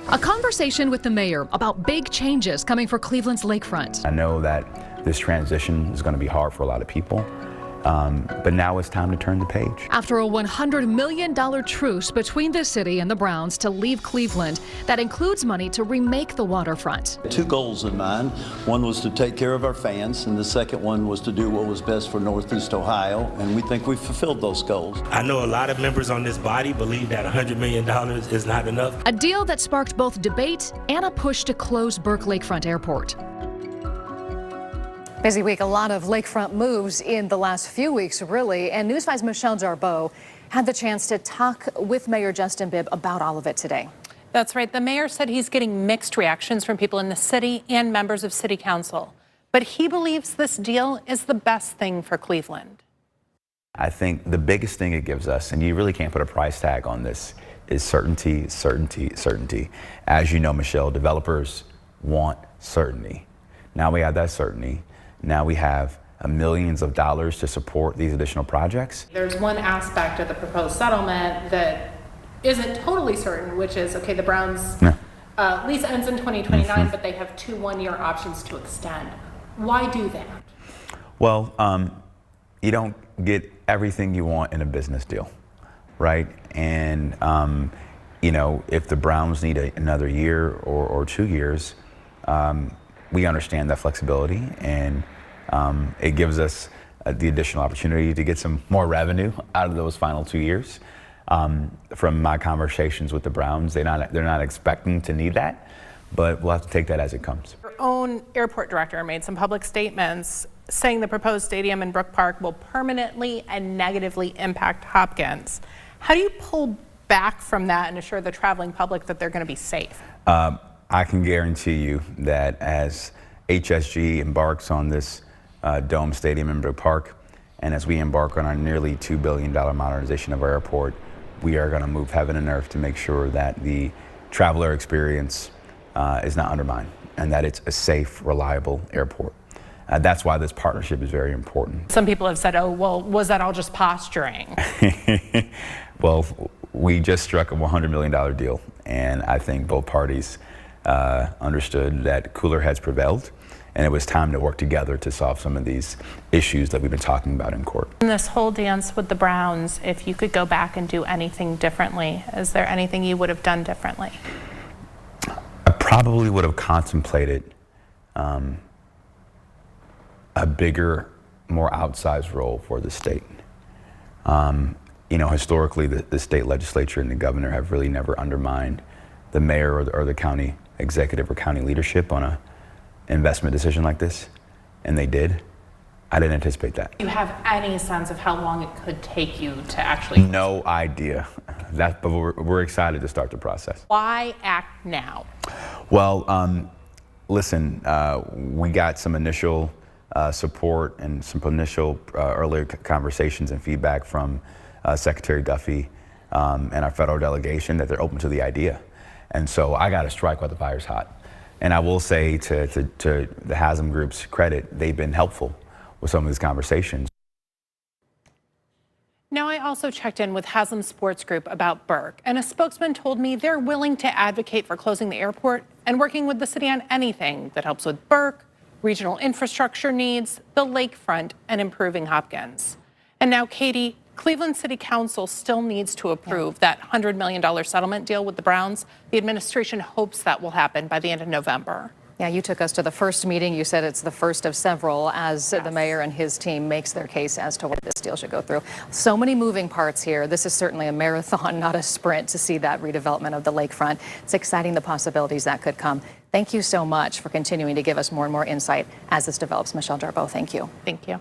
A conversation with the mayor about big changes coming for Cleveland's Lakefront. I know that this transition is going to be hard for a lot of people, but now it's time to turn the page. After a $100 million truce between the city and the Browns to leave Cleveland, that includes money to remake the waterfront. Two goals in mind. One was to take care of our fans, and the second one was to do what was best for Northeast Ohio, and we think we've fulfilled those goals. I know a lot of members on this body believe that $100 million is not enough. A deal that sparked both debate and a push to close Burke Lakefront Airport. Busy week, a lot of lakefront moves in the last few weeks, really. And News 5's Michelle Jarboe had the chance to talk with Mayor Justin Bibb about all of it today. That's right. The mayor said he's getting mixed reactions from people in the city and members of city council. But he believes this deal is the best thing for Cleveland. I think the biggest thing it gives us, and you really can't put a price tag on this, is certainty, certainty, certainty. As you know, Michelle, developers want certainty. Now we have that certainty. Now we have millions of dollars to support these additional projects. There's one aspect of the proposed settlement that isn't totally certain, which is, okay, the Browns lease ends in 2029, but they have two one-year options to extend. Why do that? Well, you don't get everything you want in a business deal, right? And, you know, if the Browns need another year or 2 years, we understand that flexibility, and it gives us the additional opportunity to get some more revenue out of those final 2 years. From my conversations with the Browns, they're not expecting to need that, but we'll have to take that as it comes. Your own airport director made some public statements saying the proposed stadium in Brook Park will permanently and negatively impact Hopkins. How do you pull back from that and assure the traveling public that they're going to be safe? I can guarantee you that as HSG embarks on this dome stadium in Burke Park, and as we embark on our nearly $2 billion modernization of our airport, we are going to move heaven and earth to make sure that the traveler experience is not undermined and that it's a safe, reliable airport. That's why this partnership is very important. Some people have said, oh, well, was that all just posturing? Well, we just struck a $100 million deal, and I think both parties understood that cooler heads prevailed, and it was time to work together to solve some of these issues that we've been talking about in court. In this whole dance with the Browns, if you could go back and do anything differently, is there anything you would have done differently? I probably would have contemplated a bigger, more outsized role for the state. You know, historically, the state legislature and the governor have really never undermined the mayor or the county executive or county leadership on a investment decision like this, and they did. I didn't anticipate that. Do you have any sense of how long it could take you to actually? No idea. But we're excited to start the process. Why act now? Well, listen, we got some initial support and some initial earlier conversations and feedback from Secretary Duffy and our federal delegation that they're open to the idea. And so I got to strike while the fire's hot. And I will say to the Haslam Group's credit, they've been helpful with some of these conversations. Now, I also checked in with Haslam Sports Group about Burke, and a spokesman told me they're willing to advocate for closing the airport and working with the city on anything that helps with Burke, regional infrastructure needs, the lakefront, and improving Hopkins. And now, Katie, Cleveland City Council still needs to approve that $100 million settlement deal with the Browns. The administration hopes that will happen by the end of November. Yeah, you took us to the first meeting. You said it's the first of several as the mayor and his team makes their case as to what this deal should go through. So many moving parts here. This is certainly a marathon, not a sprint, to see that redevelopment of the lakefront. It's exciting, the possibilities that could come. Thank you so much for continuing to give us more and more insight as this develops. Michelle Jarboe, thank you. Thank you.